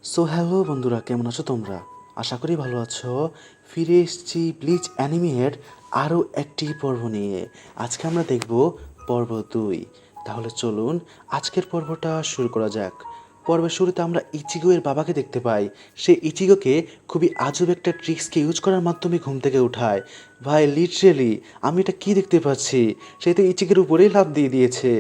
So hello বন্ধুরা, কেমন আছো তোমরা? আশা করি ভালো আছো। ফিরে এসেছি ব্লিচ অ্যানিমের আরও একটি পর্ব নিয়ে। আজকে আমরা দেখব পর্ব 2। তাহলে চলুন আজকের পর্বটা শুরু করা যাক। পর্বের শুরুতে আমরা ইচিগো এর বাবাকে দেখতে পাই। সে ইচিগোকে খুবই আজব একটা ট্রিক্সকে ইউজ করার মাধ্যমে ঘুম থেকে উঠায়। ভাই লিটারেলি আমি এটা কি দেখতে পাচ্ছি? সে তো ইচিগোর উপরেই লাফ দিয়ে দিয়েছে।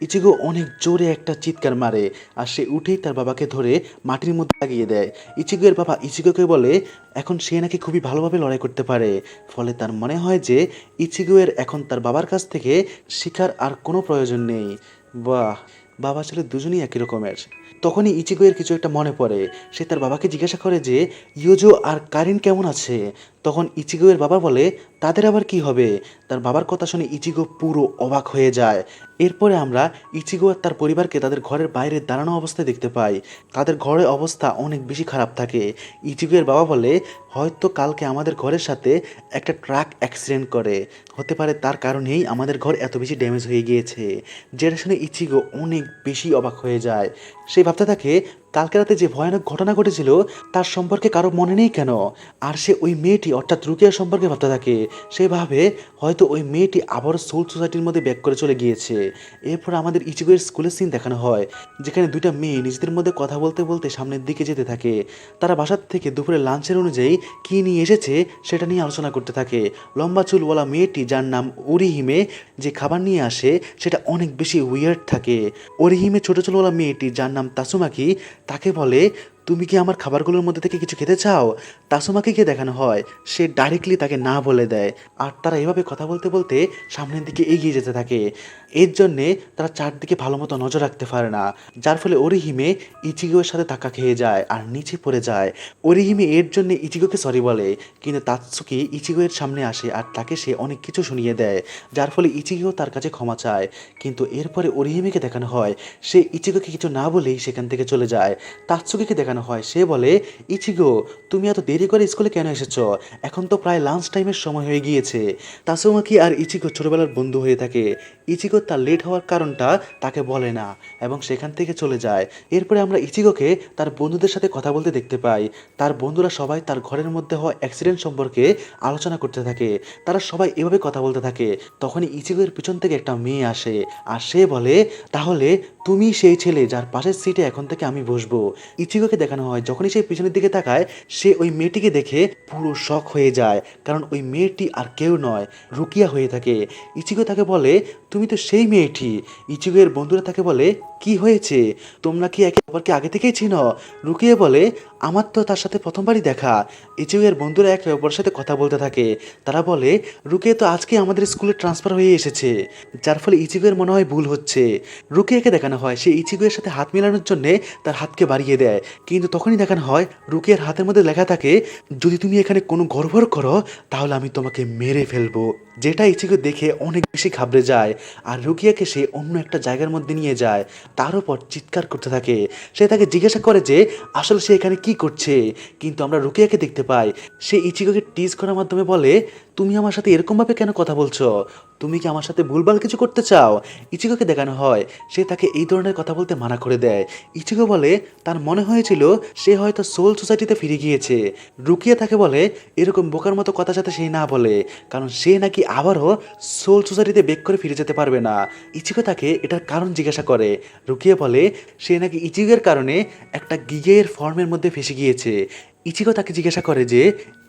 ইচিগো অনেক জোরে একটা চিৎকার মারে আর সে উঠেই তার বাবাকে ধরে মাটির মধ্যে লাগিয়ে দেয়। ইচিগো এর বাবা ইচিগোকে বলে এখন সে নাকি খুবই ভালোভাবে লড়াই করতে পারে। ফলে তার মনে হয় যে ইচিগো এর এখন তার বাবার কাছ থেকে শেখার আর কোনো প্রয়োজন নেই। বাহ, বাবা ছেলে দুজনেই একই রকমের। তখনই ইচিগো এর কিছু একটা মনে পড়ে। সে তার বাবাকে জিজ্ঞাসা করে যে ইয়োজো আর কারিন কেমন আছে। তখন ইচিগো এর বাবা বলে তাদের আবার কি হবে। তার বাবার কথা শুনে ইচিগো পুরো অবাক হয়ে যায়। এরপরে আমরা ইচিগো আর তার পরিবারকে তাদের ঘরের বাইরে দাঁড়ানো অবস্থায় দেখতে পাই। তাদের ঘরের অবস্থা অনেক বেশি খারাপ থাকে। ইচিগো এর বাবা বলে হয়তো কালকে আমাদের ঘরের সাথে একটা ট্রাক অ্যাক্সিডেন্ট করে, হতে পারে তার কারণেই আমাদের ঘর এত বেশি ড্যামেজ হয়ে গিয়েছে। যেটা শুনে ইচিগো অনেক বেশি অবাক হয়ে যায়। সে ভাবতে থাকে কালকে রাতে যে ভয়ানক ঘটনা ঘটেছিল তার সম্পর্কে কারো মনে নেই কেন। আর সে ওই মেয়েটি অর্থাৎ রুকিয়া সম্পর্কে ভাবতে থাকে। সে ভাবে হয়তো ওই মেয়েটি আবারও সোল সোসাইটির মধ্যে ব্যাক করে চলে গিয়েছে। এরপর আমাদের ইচিগোয়ের স্কুলের সিন দেখানো হয়, যেখানে দুইটা মেয়ে নিজেদের মধ্যে কথা বলতে বলতে সামনের দিকে যেতে থাকে। তারা বাসার থেকে দুপুরে লাঞ্চের অনুযায়ী কী নিয়ে এসেছে সেটা নিয়ে আলোচনা করতে থাকে। লম্বা চুলওয়ালা মেয়েটি, যার নাম ওরিহিমে, যে খাবার নিয়ে আসে সেটা অনেক বেশি উইয়ার্ড থাকে। ওরিহিমে ছোট চুলওয়ালা মেয়েটি, যার নাম তাসুমাকি, তাকে বলে তুমি কি আমার খাবারগুলোর মধ্যে থেকে কিছু খেতে চাও? তাসুমাকিকে দেখানো হয় সে ডাইরেক্টলি তাকে না বলে দেয়। আর তারা এভাবে কথা বলতে বলতে সামনের দিকে এগিয়ে যেতে থাকে। এর জন্যে তারা চারদিকে ভালো মতো নজর রাখতে পারে না, যার ফলে ওরিহিমে ইচিগোর সাথে ধাক্কা খেয়ে যায় আর নিচে পড়ে যায়। ওরিহিমে এর জন্য ইচিগোকে সরি বলে, কিন্তু তাৎসুকি ইচিগোয়ের সামনে আসে আর তাকে সে অনেক কিছু শুনিয়ে দেয়, যার ফলে ইচিগো তার কাছে ক্ষমা চায়। কিন্তু এরপরে ওরিহিমেকে দেখানো হয় সে ইচিগোকে কিছু না বলেই সেখান থেকে চলে যায়। তাৎসুকিকে দেখানো হয় সে বলে ইচিগো তুমি এত দেরি করে স্কুলে কেন এসেছো? এখন তো প্রায় লাঞ্চ টাইমের সময় হয়ে গিয়েছে। তাসুমাকি আর ইচিগো ছোটবেলার বন্ধু হয়ে থাকে। ইচিগো তার লেট হওয়ার কারণটা তাকে বলে না এবং সেখান থেকে চলে যায়। এরপরে আমরা ইচিগোকে তার বন্ধুদের সাথে কথা বলতে দেখতে পাই। তার বন্ধুরা সবাই তার ঘরের মধ্যে হওয়া অ্যাক্সিডেন্ট সম্পর্কে আলোচনা করতে থাকে। তারা সবাই এভাবে কথা বলতে থাকে। তখনই ইচিগোর পিছন থেকে একটা মেয়ে আসে আর সে বলে তাহলে তুমি সেই ছেলে যার পাশের সিটে এখন থেকে আমি বসবো। ইচিগোকে দেখানো হয় যখনই সে পিছনের দিকে তাকায় সে ওই মেয়েটিকে দেখে পুরো শক হয়ে যায়, কারণ ওই মেয়েটি আর কেউ নয়, রুকিয়া হয়ে থাকে। ইচিগো তাকে বলে তুমি তো সেই মেয়েটি। ইচিগো এর বন্ধুরা তাকে বলে কি হয়েছে, তোমরা কি একে অপরকে আগে থেকেই চিনো? রুকিয়া বলে আমার তো তার সাথে প্রথমবারই দেখা। ইচিগো এর বন্ধুরা একে অপরের সাথে কথা বলতে থাকে। তারা বলে রুকিয়া তো আজকে আমাদের স্কুলে ট্রান্সফার হয়ে এসেছে, যার ফলে ইচিগো এর মনে হয় ভুল হচ্ছে। রুকিয়াকে দেখানো হয় সে ইচিগো এর সাথে হাত মেলানোর জন্য তার হাতকে বাড়িয়ে দেয়, কিন্তু তখনই দেখানো হয় রুকিয়ার হাতের মধ্যে লেখা থাকে যদি তুমি এখানে কোনো গড়বড় করো তাহলে আমি তোমাকে মেরে ফেলবো। যেটা ইচিগো দেখে অনেক বেশি ঘাবড়ে যায় আর রুকিয়াকে সে অন্য একটা জায়গার মধ্যে নিয়ে যায়। তার উপর চিৎকার করতে থাকে। সে তাকে জিজ্ঞাসা করে যে আসলে সে এখানে কি করছে, কিন্তু আমরা রুকিয়াকে দেখতে পাই সে ইচিগোকে টিজ করার মাধ্যমে বলে তুমি আমার সাথে এরকমভাবে কেন কথা বলছো? তুমি কি আমার সাথে ভুলভাল কিছু করতে চাও? ইচিগোকে দেখানো হয় সে তাকে এই ধরনের কথা বলতে মানা করে দেয়। ইচিগো বলে তার মনে হয়েছিল সে হয়তো সোল সোসাইটিতে ফিরে গিয়েছে। রুকিয়া তাকে বলে এরকম বোকার মতো কথা যাতে সে না বলে, কারণ সে নাকি আবারও সোল সোসাইটিতে বেক করে ফিরে যেতে পারবে না। ইচিগো তাকে এটার কারণ জিজ্ঞাসা করে। রুকিয়া বলে সে নাকি ইচিগোর কারণে একটা গিগের ফর্মের মধ্যে ফেসে গিয়েছে। ইচিগো তাকে জিজ্ঞাসা করে যে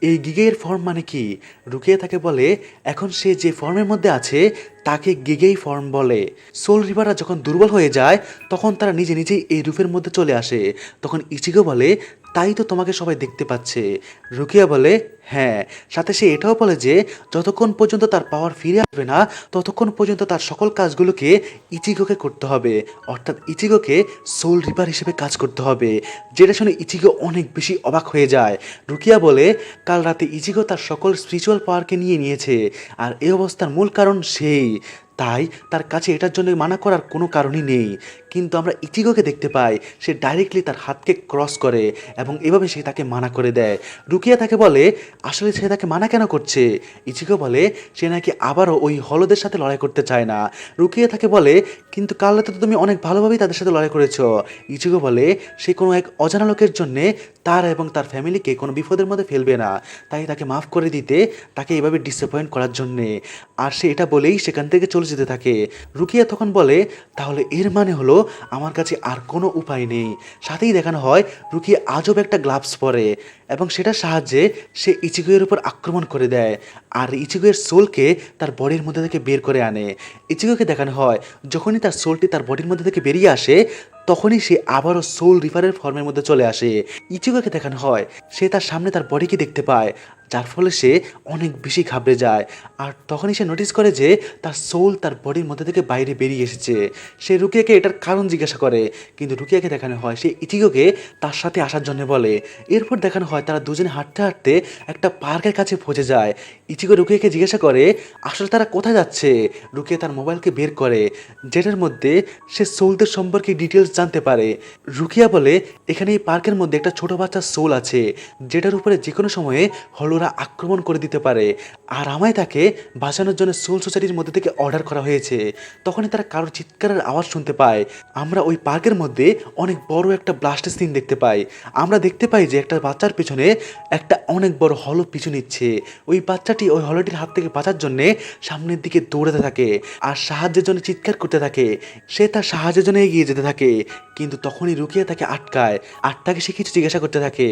এই গিগের ফর্ম মানে কি? রুকিয়া তাকে বলে এখন সে যে ফর্মের মধ্যে আছে তাকে গিগেই ফর্ম বলে। সোল রিভাররা যখন দুর্বল হয়ে যায় তখন তারা নিজে নিজেই এই রূপের মধ্যে চলে আসে। তখন ইচিগো বলে তাই তো তোমাকে সবাই দেখতে পাচ্ছে। রুকিয়া বলে হ্যাঁ, সাথে সে এটাও বলে যে যতক্ষণ পর্যন্ত তার পাওয়ার ফিরে আসবে না ততক্ষণ পর্যন্ত তার সকল কাজগুলোকে ইচিগোকে করতে হবে, অর্থাৎ ইচিগোকে সোল রিপার হিসেবে কাজ করতে হবে। যেটা শুনে ইচিগো অনেক বেশি অবাক হয়ে যায়। রুকিয়া বলে কাল রাতে ইচিগো তার সকল স্পিরিচুয়াল পাওয়ারকে নিয়ে নিয়েছে আর এই অবস্থার মূল কারণ সেই, তাই তার কাছে এটার জন্য মানা করার কোনো কারণই নেই। কিন্তু আমরা ইচিগোকে দেখতে পাই সে ডাইরেক্টলি তার হাতকে ক্রস করে এবং এভাবে সে তাকে মানা করে দেয়। রুকিয়া তাকে বলে আসলে সে তাকে মানা কেন করছে। ইচিগো বলে সে নাকি আবারও ওই হলদের সাথে লড়াই করতে চায় না। রুকিয়া তাকে বলে কিন্তু কাল রাতে তো তুমি অনেক ভালোভাবেই তাদের সাথে লড়াই করেছো। ইচিগো বলে সে কোনো এক অজানা লোকের জন্যে তার এবং তার ফ্যামিলিকে কোনো বিপদের মধ্যে ফেলবে না, তাই তাকে মাফ করে দিতে, তাকে এভাবে ডিসঅ্যাপয়েন্ট করার জন্যে। আর সে এটা বলেই সেখান থেকে চলে যেতে থাকে। রুকিয়া তখন বলে তাহলে এর মানে হলো আমার কাছে আর কোনো উপায় নেই। সাথেই দেখানো হয় রুকিয়া আজব একটা গ্লাভস পরে এবং সেটার সাহায্যে সে ইচিগোয়ের উপর আক্রমণ করে দেয় আর ইচিগোয়ের সোলকে তার বডির মধ্যে থেকে বের করে আনে। ইচিগোকে দেখানো হয় যখনই তার সোলটি তার বডির মধ্যে থেকে বেরিয়ে আসে তখনই সে আবারও সোল রিভারের ফর্মের মধ্যে চলে আসে। ইচিগোকে দেখানো হয় সে তার সামনে তার বডিকে দেখতে পায়, যার ফলে সে অনেক বেশি ঘাবড়ে যায়। আর তখনই সে নোটিস করে যে তার সোল তার বডির মধ্যে থেকে বাইরে বেরিয়ে এসেছে। সে রুকিয়াকে এটার কারণ জিজ্ঞাসা করে, কিন্তু রুকিয়াকে দেখানো হয় সে ইচিগোকে তার সাথে আসার জন্য বলে। এরপর দেখানো হয় তারা দুজনে হাঁটতে হাঁটতে একটা পার্কের কাছে পৌঁছে যায়। ইচিগো রুকিয়াকে জিজ্ঞাসা করে আসলে তারা কোথায় যাচ্ছে। রুকিয়া তার মোবাইলকে বের করে, যেটার মধ্যে সে সোলদের সম্পর্কে ডিটেলস জানতে পারে। রুকিয়া বলে এখানে এই পার্কের মধ্যে একটা ছোট বাচ্চার সোল আছে যেটার উপরে যে কোনো সময়ে হলোরা আক্রমণ করে দিতে পারে, আর আমায় তাকে বাঁচানোর জন্য সোল সোসাইটির মধ্যে থেকে অর্ডার করা হয়েছে। তখনই তারা কারোর চিৎকারের আওয়াজ শুনতে পায়। আমরা ওই পার্কের মধ্যে অনেক বড় একটা ব্লাস্টের সিন দেখতে পাই। আমরা দেখতে পাই যে একটা বাচ্চার পেছনে একটা অনেক বড় হলো পিছু নিচ্ছে। ওই বাচ্চাটি ওই হলোটির হাত থেকে বাঁচার জন্য সামনের দিকে দৌড়াতে থাকে আর সাহায্যের জন্য চিৎকার করতে থাকে। সে তার সাহায্যের জন্য এগিয়ে যেতে থাকে, কিন্তু তখনই রুকিয়া তাকে আটকায় আর তাকে সে কিছু জিজ্ঞাসা করতে থাকে।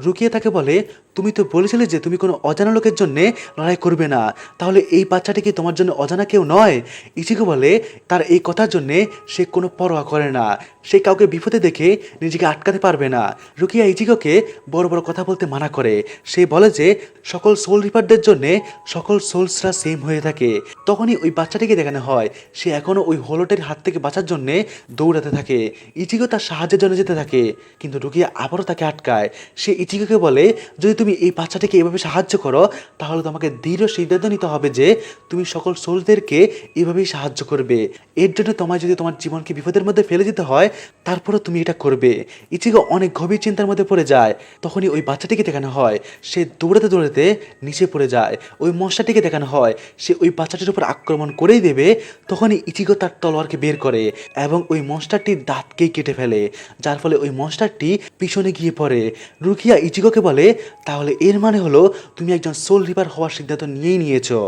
রুকিয়া তাকে বলে তুমি তো বলেছিলে যে তুমি কোনো অজানা লোকের জন্য লড়াই করবে না, তাহলে এই বাচ্চাটি কি তোমার জন্য অজানা কেউ নয়। ইচিগো বলে তার এই কথার জন্যে সে কোনো পরোয়া করে না, সে কাউকে বিপদে দেখে নিজেকে আটকাতে পারবে না। রুকিয়া ইচিগোকে বড় বড় কথা বলতে মানা করে। সে বলে যে সকল সোল রিপারদের জন্যে সকল সোলসরা সেম হয়ে থাকে। তখনই ওই বাচ্চাটিকে দেখানো হয় সে এখনও ওই হলোটের হাত থেকে বাঁচার জন্যে দৌড়াতে থাকে। ইচিগো তার সাহায্যের জন্য যেতে থাকে, কিন্তু রুকিয়া আবারও তাকে আটকায়। সে ইচিগোকে বলে যদি তুমি এই বাচ্চাটিকে এভাবে সাহায্য করো তাহলে তোমাকে দৃঢ় সিদ্ধান্ত নিতে হবে যে তুমি সকল সোলদেরকে এভাবেই সাহায্য করবে। এর জন্য তোমায় যদি তোমার জীবনকে বিপদের মধ্যে ফেলে দিতে হয় তারপরও তুমি এটা করবে। ইচিগো অনেক গভীর চিন্তার মধ্যে পড়ে যায়। তখনই ওই বাচ্চাটিকে দেখানো হয় সে দৌড়াতে দৌড়াতে নিচে পড়ে যায়। ওই মশাটিকে দেখানো হয় সে ওই বাচ্চাটির উপর আক্রমণ করেই দেবে, তখনই ইচিগো তার তলোয়ারকে বের করে এবং ওই মনস্টারটির দাঁতকেই কেটে ফেলে, যার ফলে ওই মনস্টারটি পিছনে গিয়ে পড়ে। রুকিয়া ইচিগোকে বলে তাহলে এর মানে হলো তুমি একজন সোল রিপার হওয়ার সিদ্ধান্ত নিয়েই নিয়েছো।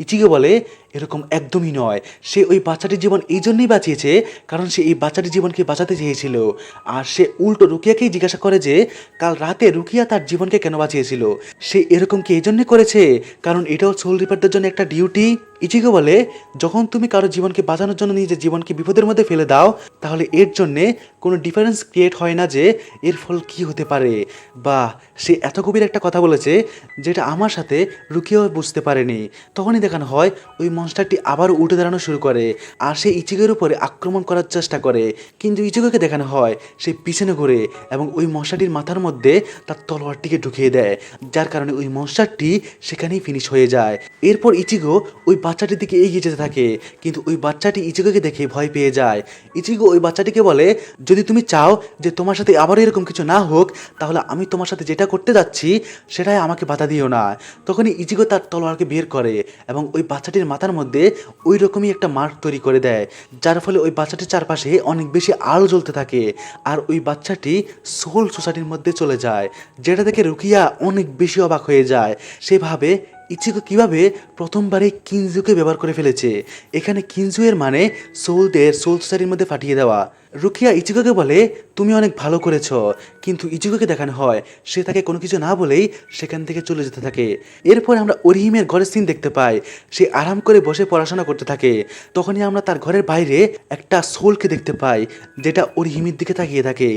ইচিগো বলে এরকম একদমই নয়, সে ওই বাচ্চাটির জীবন এই জন্যই বাঁচিয়েছে কারণ সে এই বাচ্চাটির জীবনকে বাঁচাতে চেয়েছিল। আর সে উল্টো রুকিয়াকেই জিজ্ঞাসা করে যে কাল রাতে রুকিয়া তার জীবনকে কেন বাঁচিয়েছিল। সে এরকম কি এই জন্যই করেছে কারণ এটাও সোল রিপারদের জন্য একটা ডিউটি। ইচিগো বলে যখন তুমি কারো জীবনকে বাঁচানোর জন্য নিজের জীবনকে বিপদের মধ্যে ফেলে দাও তাহলে এর জন্যে কোনো ডিফারেন্স ক্রিয়েট হয় না যে এর ফল কি হতে পারে। বা সে এত গভীর একটা কথা বলেছে যেটা আমার সাথে রুকিয়াও বুঝতে পারেনি। তখনই দেখানো হয় ওই মনস্টারটি আবার উঠে দাঁড়ানো শুরু করে আর সে ইচিগোর উপরে আক্রমণ করার চেষ্টা করে, কিন্তু ইচিগোকে দেখানো হয় সে পিছনে ঘুরে এবং ওই মশাটির মাথার মধ্যে তার তলোয়ারটিকে ঢুকিয়ে দেয়, যার কারণে ওই মনস্টারটি সেখানেই ফিনিশ হয়ে যায়। এরপর ইচিগো ওই বাচ্চাটির দিকে এগিয়ে যেতে থাকে, কিন্তু ওই বাচ্চাটি ইচিগোকে দেখে ভয় পেয়ে যায়। ইচিগো ওই বাচ্চাটিকে বলে যদি তুমি চাও যে তোমার সাথে আবার এরকম কিছু না হোক তাহলে আমি তোমার সাথে যেটা করতে যাচ্ছি সেটাই আমাকে বাধা দিও না। তখনই ইচিগো তার তলোয়ারকে বের করে এবং ওই বাচ্চাটির মাথার মধ্যে ওই রকমই একটা মার্ক তৈরি করে দেয়, যার ফলে ওই বাচ্চাটির চারপাশে অনেক বেশি আলো জ্বলতে থাকে আর ওই বাচ্চাটি সোল সোসাইটির মধ্যে চলে যায়, যেটা দেখে রুকিয়া অনেক বেশি অবাক হয়ে যায়। সেভাবে ইচিগো কিভাবে প্রথমবারে কিনজুকে ব্যবহার করে ফেলেছে। এখানে কিনজু এর মানে সোলদের সোল সোসাইটির মধ্যে পাঠিয়ে দেওয়া। রুকিয়া ইচিগোকে বলে তুমি অনেক ভালো করেছো, কিন্তু ইচিগোকে দেখানো হয় সে তাকে কোনো কিছু না বলেই সেখান থেকে চলে যেতে থাকে। এরপর আমরা অরিহিমের ঘরের সিন দেখতে পাই, সে আরাম করে বসে পড়াশোনা করতে থাকে। তখনই আমরা তার ঘরের বাইরে একটা সোলকে দেখতে পাই যেটা অরিহিমের দিকে তাকিয়ে থাকে।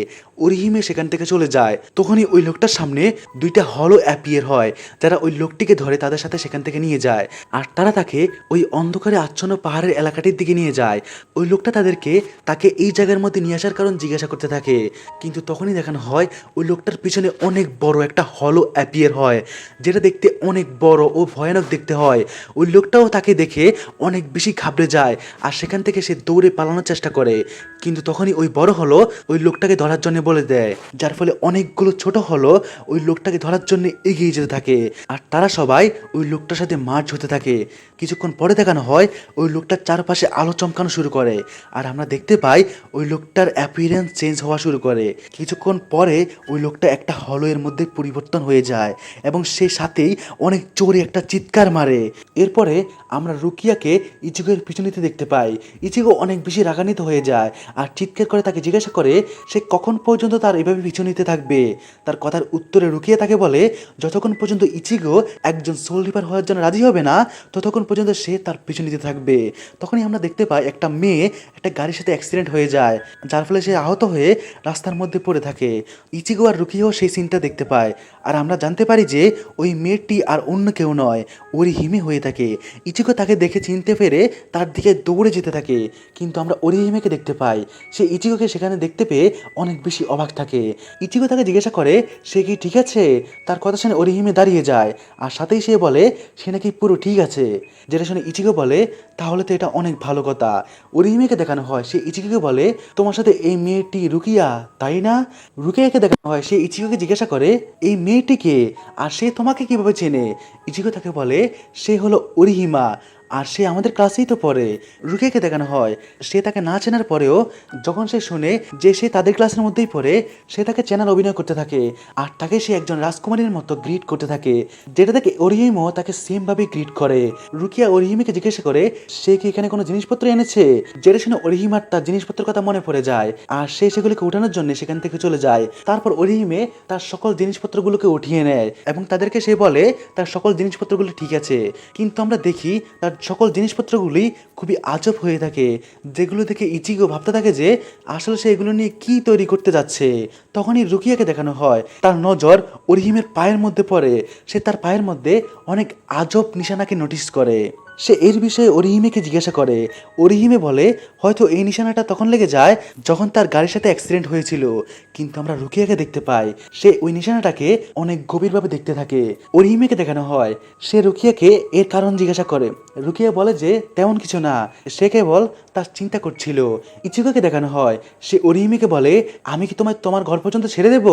অরিহিমে সেখান থেকে চলে যায়। তখনই ওই লোকটার সামনে দুইটা হলো অ্যাপিয়ার হয় যারা ওই লোকটিকে ধরে তাদের সাথে সেখান থেকে নিয়ে যায় আর তারা তাকে ওই অন্ধকারে আচ্ছন্ন পাহাড়ের এলাকাটির দিকে নিয়ে যায়। ওই লোকটা তাকে এই জায়গার মধ্যে নিয়ে আসার কারণ জিজ্ঞাসা করতে থাকে। কিন্তু তখনই দেখানো হয় ওই লোকটার পিছনে অনেক বড় একটা হলো অ্যাপিয়ার হয়, যেটা দেখতে অনেক বড় ও ভয়ানক দেখতে হয়। ওই লোকটাও তাকে দেখে অনেক বেশি ঘাবড়ে যায় আর সেখান থেকে সে দৌড়ে পালানোর চেষ্টা করে। কিন্তু তখনই ওই বড় হলো ওই লোকটাকে ধরার জন্য বলে দেয়, যার ফলে অনেকগুলো ছোট হলো ওই লোকটাকে ধরার জন্য এগিয়ে যেতে থাকে আর তারা সবাই ওই লোকটার সাথে মার্চ হতে থাকে। কিছুক্ষণ পরে দেখানো হয় ওই লোকটার চারপাশে আলো চমকানো শুরু করে আর আমরা দেখতে পাই ওই লোকটার অ্যাপিয়ারেন্স চেঞ্জ হওয়া শুরু করে। কিছুক্ষণ পরে ওই লোকটা একটা হলোয়ের মধ্যে পরিবর্তন হয়ে যায় এবং সে সাথেই অনেক জোরে একটা চিৎকার মারে। এরপরে আমরা রুকিয়াকে ইচিগোর পিছু নিতে দেখতে পাই। ইচিগো অনেক বেশি রাগান্বিত হয়ে যায় আর চিৎকার করে তাকে জিজ্ঞাসা করে সে কখন পর্যন্ত তার এভাবে পিছু নিতে থাকবে। তার কথার উত্তরে রুকিয়া তাকে বলে যতক্ষণ পর্যন্ত ইচিগো একজন সোল রিপার হওয়ার জন্য রাজি হবে না ততক্ষণ পর্যন্ত সে তার পিছু নিতে থাকবে। তখনই আমরা দেখতে পাই একটা মেয়ে একটা গাড়ির সাথে অ্যাক্সিডেন্ট হয়ে যায়, যার ফলে সে আহত হয়ে রাস্তার মধ্যে পড়ে থাকে। ইচিগো আর রুকিয়াও সেই সিনটা দেখতে পায় আর আমরা জানতে পারি যে ওই মেয়েটি আর অন্য কেউ নয়, ওরিহিমে হয়ে থাকে। ইচিগো তাকে দেখে চিনতে পেরে তার দিকে দৌড়ে যেতে থাকে, কিন্তু আমরা ওরিহিমেকে দেখতে পাই। সে ইচিগোকে সেখানে দেখতে পেয়ে অনেক বেশি অবাক থাকে। ইচিগো তাকে জিজ্ঞাসা করে সে কি ঠিক আছে। তার কথা শুনে ওরিহিমে দাঁড়িয়ে যায় আর সাথেই সে বলে সে নাকি পুরো ঠিক আছে, যেটা শুনে ইচিগো বলে তাহলে তো এটা অনেক ভালো কথা। ওরিহিমেকে দেখানো হয় সে ইচিগোকে বলে তোমার সাথে এই মেয়েটি রুকিয়া তাই না। রুকিয়াকে দেখানো হয় সে ইচিগোকে জিজ্ঞাসা করে এই মেয়েটিকে আর সে তোমাকে কিভাবে চেনে। ইচিগো তাকে বলে সে হলো ওরিহিমা আর সে আমাদের ক্লাসেই তো পড়ে। রুকিয়াকে দেখানো হয় সে তাকে না চেনার পরেও যখন সে শুনে যে সে তাদের ক্লাসের মধ্যেই পড়ে সে তাকে চেনার অভিনয় করতে থাকে আর তাকে সে একজন রাজকুমারীর মতো গ্রিট করতে থাকে, যেটা থেকে ওরিহিমও তাকে সেমভাবে গ্রিট করে। রুকিয়া ওরিহিমিকে জিজ্ঞাসা করে সে কি এখানে কোনো জিনিসপত্র এনেছে, যেটা শুনে ওরিহিমার তার জিনিসপত্রের কথা মনে পড়ে যায় আর সে সেগুলিকে উঠানোর জন্য সেখান থেকে চলে যায়। তারপর ওরিহিমে তার সকল জিনিসপত্রগুলোকে উঠিয়ে নেয় এবং তাদেরকে সে বলে তার সকল জিনিসপত্রগুলো ঠিক আছে, কিন্তু আমরা দেখি তার সকল জিনিসপত্রগুলি খুবই আজব হয়ে থাকে, যেগুলো দেখে ইচিগো ভাবতে থাকে যে আসলে সে এগুলো নিয়ে কি তৈরি করতে যাচ্ছে। তখনই রুকিয়াকে দেখানো হয় তার নজর ওরিহিমের পায়ের মধ্যে পড়ে। সে তার পায়ের মধ্যে অনেক আজব নিশানাকে নোটিস করে। সে এর বিষয়ে ওরিহিমেকে জিজ্ঞাসা করে। ওরিহিমে বলে হয়তো এই নিশানাটা তখন লেগে যায় যখন তার গাড়ির সাথে অ্যাক্সিডেন্ট হয়েছিল, কিন্তু আমরা রুকিয়াকে দেখতে পাই সে ওই নিশানাটাকে অনেক গভীরভাবে দেখতে থাকে। ওরিহিমেকে দেখানো হয় সে রুকিয়াকে এর কারণ জিজ্ঞাসা করে। রুকিয়া বলে যে তেমন কিছু না, সে কেবল তার চিন্তা করছিল। ইচিগোকে দেখানো হয় সে ওরিহিমেকে বলে আমি কি তোমার ঘর পর্যন্ত ছেড়ে দেব,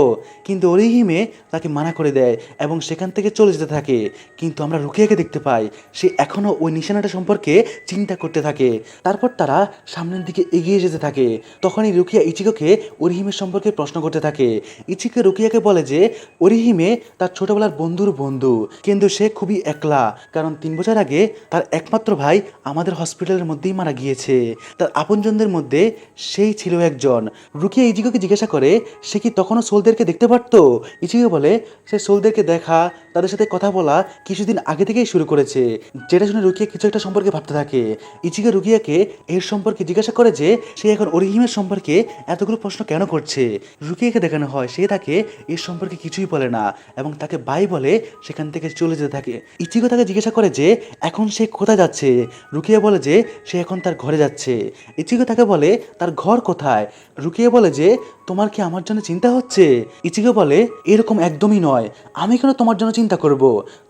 কিন্তু ওরিহিমে তাকে মানা করে দেয় এবং সেখান থেকে চলে যেতে থাকে। কিন্তু আমরা রুকিয়াকে দেখতে পাই সে এখনো ওই নিশানাটা সম্পর্কে চিন্তা করতে থাকে। তারপর তারা সামনের দিকে এগিয়ে যেতে থাকে। তখনই রুকিয়া ইচিগোকে ওরিহিমের সম্পর্কে প্রশ্ন করতে থাকে। ইচিগো রুকিয়াকে বলে যে ওরিহিমে তার ছোটবেলার বন্ধুর বন্ধু, কিন্তু সে খুবই একলা, কারণ 3 বছর আগে তার একমাত্র ভাই আমাদের হসপিটালের মধ্যেই মারা গিয়েছে। তার আপনজনদের মধ্যে সেই ছিল একজন। রুকিয়া ইচিগোকে জিজ্ঞাসা করে সে কি তখনও সোলদেরকে দেখতে পারতো। ইচিগো বলে সে সোলদেরকে দেখা তাদের সাথে কথা বলা কিছুদিন আগে থেকেই শুরু করেছে, যেটা শুনে রুকিয়া কিছু একটা সম্পর্কে ভাবতে থাকে। ইচিগো রুকিয়াকে এর সম্পর্কে জিজ্ঞাসা করে যে সে এখন ওরিহিমের সম্পর্কে এতগুলো প্রশ্ন কেন করছে। রুকিয়াকে দেখানো হয় সে তাকে এর সম্পর্কে কিছুই বলে না এবং তাকে বাই বলে সেখান থেকে চলে যেতে থাকে। ইচিগো তাকে জিজ্ঞাসা করে যে এখন সে কোথায় যাচ্ছে। রুকিয়া বলে যে সে এখন তার ঘরে যাচ্ছে। ইচিগো তাকে বলে তার ঘর কোথায়। রুকিয়া বলে যে তোমার কি আমার জন্য চিন্তা হচ্ছে। ইচিগো বলে এরকম একদমই নয়, আমি কেন তোমার জন্য চিন্তা করব।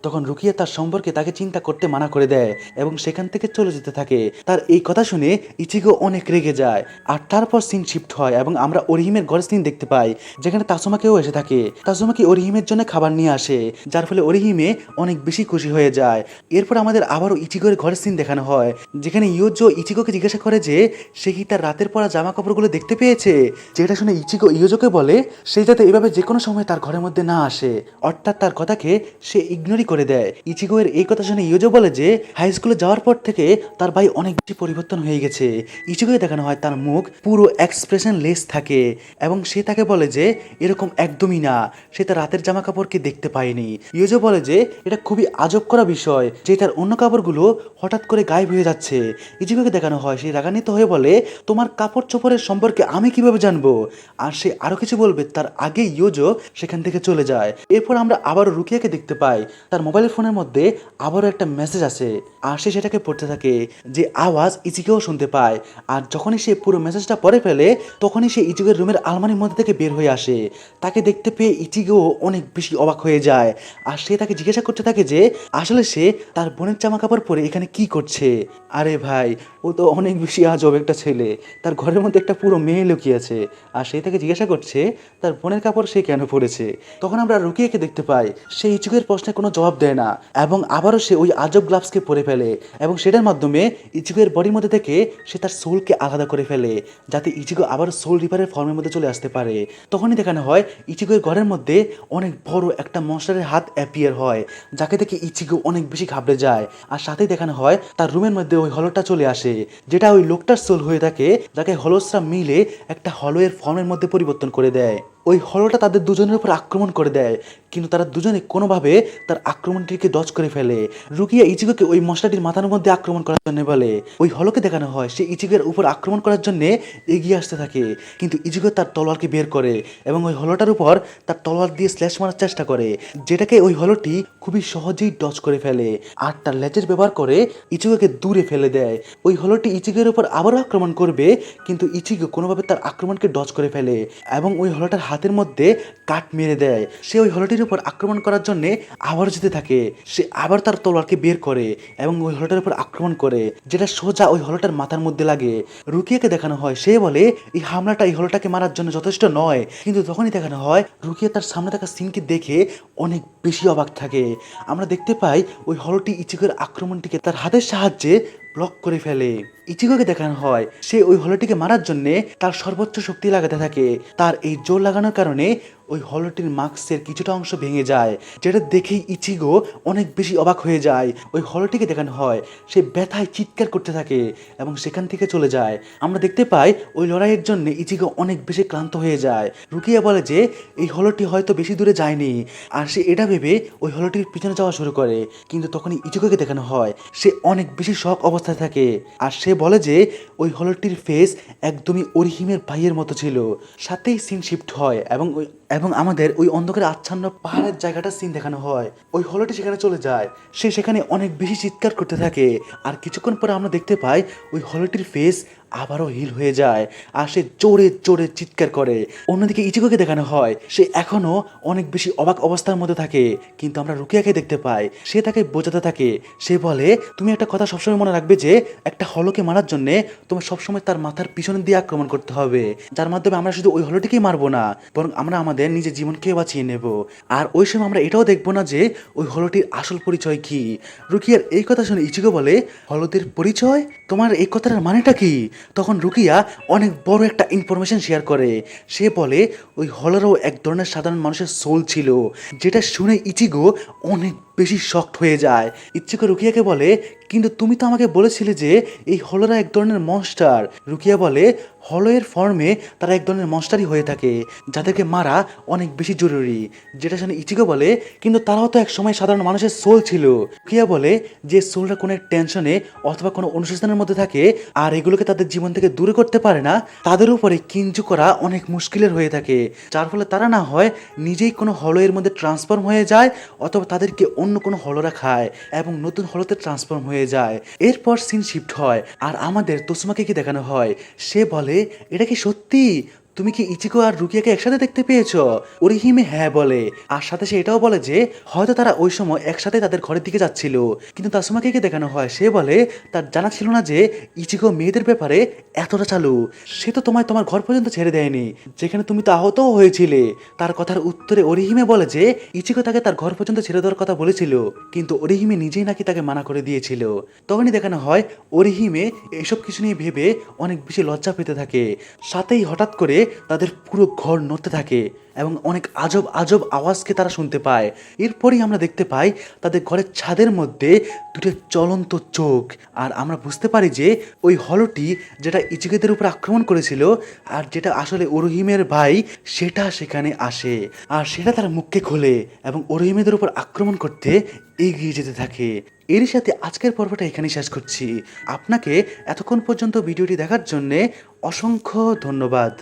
তখন রুকিয়া তার সম্পর্কে তাকে চিন্তা করতে মানা করে দেয় এবং সেখান থেকে চলে যেতে থাকে। তার এই কথা শুনে ইচিগো অনেক রেগে যায় আর তারপর সিন শিফট হয় এবং আমরা ওরিহিমের ঘরের সিন দেখতে পাই, যেখানে তাসুমাকেও এসে থাকে। তাসুমাকে ওরিহিমের জন্য খাবার নিয়ে আসে, যার ফলে ওরিহিমে অনেক বেশি খুশি হয়ে যায়। এরপর আমাদের আবারও ইচিগোর ঘরের সিন দেখানো হয়, যেখানে ইয়োজো ইচিগোকে জিজ্ঞাসা করে যে সে কি তার রাতের পরা জামা কাপড়গুলো দেখতে পেয়েছে, যেটা শুনে ইচিগো ইয়োজোকে বলে সে যাতে এভাবে যে কোনো সময় তার ঘরের মধ্যে না আসে, অর্থাৎ তার কথাকে সে ইগনোরই করে দেয়। ইচিগো এর এই কথা শুনে ইয়োজো বলে যে হাই স্কুলে যাওয়ার পর থেকে তার ভাই অনেক বেশি পরিবর্তন হয়ে গেছে। ইচিগোকে দেখানো হয় তার মুখ পুরো এক্সপ্রেশন লেস থাকে এবং সে তাকে বলে যে এরকম একদমই না, সে তার রাতের জামা কাপড়কে দেখতে পায়নি। ইয়োজো বলে যে এটা খুবই আজব করা বিষয় যে তার অন্য কাপড়গুলো হঠাৎ করে গায়েব হয়ে যাচ্ছে। ইচিগোকে দেখানো হয় সে রাগান্বিত হয়ে বলে তোমার কাপড় চোপড়ের সম্পর্কে আমি কিভাবে জানবো, আর সে আরো কিছু বলবে তার আগে ইয়োজো সেখান থেকে চলে যায়। এরপর আমরা আবারও রুকিয়াকে দেখতে পাই, তার মোবাইল ফোনের মধ্যে আবারও একটা মেসেজ আসে আর সে সেটাকে পড়তে থাকে, যে আওয়াজ ইচিকেও শুনতে পায়। আর যখনই সে পুরো মেসেজটা পড়ে ফেলে তখনই সে ইচিগোর রুমের আলমারির মধ্যে থেকে বের হয়ে আসে। তাকে দেখতে পেয়ে ইচিগো অনেক বেশি অবাক হয়ে যায়। আর সে তাকে জিজ্ঞাসা করতে থাকে যে আসলে সে তার বোনের জামা কাপড় পরে এখানে কি করছে। আরে ভাই, ও তো অনেক বেশি আজব একটা ছেলে, তার ঘরের মধ্যে একটা পুরো মেয়ে লুকিয়ে আছে, আর সে তাকে জিজ্ঞাসা করছে তার বোনের কাপড় সে কেন পরেছে। তখন আমরা রুকিয়াকে দেখতে পাই, সে ইচিগোর প্রশ্নে কোনো জবাব দেয় না এবং আবারও সে ওই আজব গ্লাভসকে পরে ফেলে এবং সেটার মাধ্যমে ইচিগোর বডির মধ্যে থেকে সে তার সোলকে আলাদা করে ফেলে, যাতে ইচিগো আবার সোল রিভারের ফর্মের মধ্যে চলে আসতে পারে। তখনই দেখানো হয় ইচিগোর ঘরের মধ্যে অনেক বড় একটা মনস্টারের হাত অ্যাপিয়ার হয়, যাকে দেখে ইচিগো অনেক বেশি ঘাবড়ে যায়। আর সাথেই দেখানো হয় তার রুমের মধ্যে ওই হলোটা চলে আসে, যেটা ওই লোকটার সোল হয়ে থাকে, যাকে হলোসরা মিলে একটা হলোয়ের ফর্মের মধ্যে পরিবর্তন করে দেয়। ওই হলোটা তাদের দুজনের উপর আক্রমণ করে দেয়, কিন্তু তারা দুজনে কোনোভাবে তার আক্রমণটিকে ডজ করে ফেলে। রুকিয়া ইচিগোকে ওই মশলাটির মাথার মধ্যে আক্রমণ করার জন্য বলে। ওই হলোকে দেখানো হয় সে ইচিগোর উপর আক্রমণ করার জন্য এগিয়ে আসতে থাকে, কিন্তু ইচিগো তার তলোয়ারকে বের করে এবং ওই হলোটার উপর তার তলোয়ার দিয়ে স্ল্যাশ মারার চেষ্টা করে, যেটাকে ওই হলোটি খুবই সহজেই ডজ করে ফেলে আর তার লেজের ব্যবহার করে ইচিগোকে দূরে ফেলে দেয়। ওই হলোটি ইচিগোর উপর আবারও আক্রমণ করবে, কিন্তু ইচিগো কোনোভাবে তার আক্রমণকে ডজ করে ফেলে এবং ওই হলোটার হাতের মধ্যে কাট মেরে দেয়। সে ওই হলোটির উপর আক্রমণ করার জন্য আবার যেতে থাকে, সে আবার তার তলোয়ারকে বের করে এবং ওই হলোটার উপর আক্রমণ করে, যেটা সোজা ওই হলোটার মাথার মধ্যে লাগে। রুকিয়াকে দেখানো হয় সে বলে এই হামলাটা এই হলোটাকে মারার জন্য যথেষ্ট নয়, কিন্তু তখনই দেখানো হয় রুকিয়া তার সামনে থাকা সিনকে দেখে অনেক বেশি অবাক থাকে। আমরা দেখতে পাই ওই হলোটি ইচিগোর আক্রমণটিকে তার হাতের সাহায্যে ব্লক করে ফেলে। ইচিগোকে দেখানো হয় সে ওই হলোটিকে মারার জন্য তার সর্বোচ্চ শক্তি লাগাতে থাকে। তার এই জোর লাগানোর কারণে ওই হলোটির মাস্কের কিছুটা অংশ ভেঙে যায়, যেটা দেখেই ইচিগো অনেক বেশি অবাক হয়ে যায়। ওই হলোটিকে দেখানো হয় সে ব্যথায় চিৎকার করতে থাকে এবং সেখান থেকে চলে যায়। আমরা দেখতে পাই ওই লড়াইয়ের জন্য ইচিগো অনেক বেশি ক্লান্ত হয়ে যায়। রুকিয়া বলে যে এই হলোটি হয়তো বেশি দূরে যায়নি, আর সে এটা ভেবে ওই হলোটির পিছনে যাওয়া শুরু করে, কিন্তু তখনই ইচিগোকে দেখানো হয় সে অনেক বেশি শক অবস্থায় থাকে। আর সে বলে যে ওই হলোটির ফেস একদমই অরিহিমের ভাইয়ের মতো ছিল। সাথেই সিন শিফট হয় এবং আমাদের ওই অন্ধকারে আচ্ছন্ন পাহাড়ের জায়গাটা সিন দেখানো হয়। ওই হলোটি সেখানে চলে যায়, সে সেখানে অনেক বেশি চিৎকার করতে থাকে। আর কিছুক্ষণ পরে আমরা দেখতে পাই ওই হলোটির ফেস আবারও হিল হয়ে যায় আর সে জোরে জোরে চিৎকার করে। অন্যদিকে ইচিগোকে দেখানো হয় সে এখনো অনেক বেশি অবাক অবস্থার মধ্যে থাকে, কিন্তু আমরা রুকিয়াকে দেখতে পাই সে তাকে বোঝাতে থাকে। সে বলে তুমি একটা কথা সবসময় মনে রাখবে যে একটা হলোকে মারার জন্য তোমার সবসময় তার মাথার পিছনে দিয়ে আক্রমণ করতে হবে, যার মাধ্যমে আমরা শুধু ওই হলোটিকেই মারবো না, বরং আমরা আমাদের নিজের জীবনকে বাঁচিয়ে নেব। আর ওই সময় আমরা এটাও দেখবো না যে ওই হলোটির আসল পরিচয় কি। রুকিয়ার এই কথা শুনে ইচিগো বলে হলোদের পরিচয়, তোমার এই কথাটার মানেটা কি? তখন রুকিয়া অনেক বড় একটা ইনফরমেশন শেয়ার করে। সে বলে ওই হলোরও এক ধরনের সাধারণ মানুষের সোল ছিল, যেটা শুনে ইচিগো অনেক বেশি শকড হয়ে যায়। ইচিগো রুকিয়াকে বলে কিন্তু তুমি তো আমাকে বলেছিলে যে এই হলোরা এক ধরনের মনস্টার। রুকিয়া বলে হলোয়ের ফর্মে তারা এক ধরনের মনস্টারই হয়ে থাকে, যাদেরকে মারা অনেক বেশি জরুরি। যেটা শুনে ইচিগো বলে কিন্তু তারাও তো এক সময় সাধারণ মানুষের সোল ছিল। রুকিয়া বলে যে সোলরা কোনো এক টেনশনে অথবা কোনো অনুশোচনার মধ্যে থাকে আর এগুলোকে তাদের জীবন থেকে দূরে করতে পারে না, তাদের উপরে কিঞ্জু করা অনেক মুশকিলের হয়ে থাকে, যার ফলে তারা না হয় নিজেই কোনো হলোয়ের মধ্যে ট্রান্সফর্ম হয়ে যায় অথবা তাদেরকে অন্য কোনো হলোরা খায় এবং নতুন হলোতে ট্রান্সফর্ম হয়ে যায়। এরপর সিন শিফট হয় আর আমাদের তোসুমাকে কি দেখানো হয়, সে বলে এটা কি সত্যি? তুমি কি ইচিগো আর রুকিয়াকে একসাথে দেখতে পেয়েছো? ওরিহিমে হ্যাঁ বলে, আর সাথে সে এটাও বলে যে হয়তো তারা ওই সময় একসাথে তাদের ঘরের দিকে যাচ্ছিল। কিন্তু তাসুমাকে দেখানো হয় সে বলে তার জানা ছিল না যে ইচিগো মেয়েদের ব্যাপারে এতটা চালু। সে তো তোমায় তোমার ঘর পর্যন্ত ছেড়ে দেয়নি, যেখানে তুমি তো আহতও হয়েছিলে। তার কথার উত্তরে ওরিহিমে বলে যে ইচিগো তাকে তার ঘর পর্যন্ত ছেড়ে দেওয়ার কথা বলেছিল, কিন্তু ওরিহিমে নিজেই নাকি তাকে মানা করে দিয়েছিল। তখনই দেখানো হয় ওরিহিমে এসব কিছু নিয়ে ভেবে অনেক বেশি লজ্জা পেতে থাকে। সাথেই হঠাৎ করে তাদের পুরো ঘর নড়তে থাকে এবং অনেক আজব আজব আওয়াজকে তারা শুনতে পায়। এরপরেই আমরা দেখতে পাই তাদের ঘরের ছাদের মধ্যে দুটো জ্বলন্ত চোখ, আর আমরা বুঝতে পারি যে ওই হলোটি যেটা ইচিগোদের উপর আক্রমণ করেছিল আর যেটা আসলে ওরহিমের ভাই, সেটা সেখানে আসে আর সেটা তার মুখকে খোলে এবং ওরহিমেদের উপর আক্রমণ করতে এগিয়ে যেতে থাকে। এরই সাথে আজকের পর্বটা এখানেই শেষ করছি। আপনাকে এতক্ষণ পর্যন্ত ভিডিওটি দেখার জন্যে অসংখ্য ধন্যবাদ।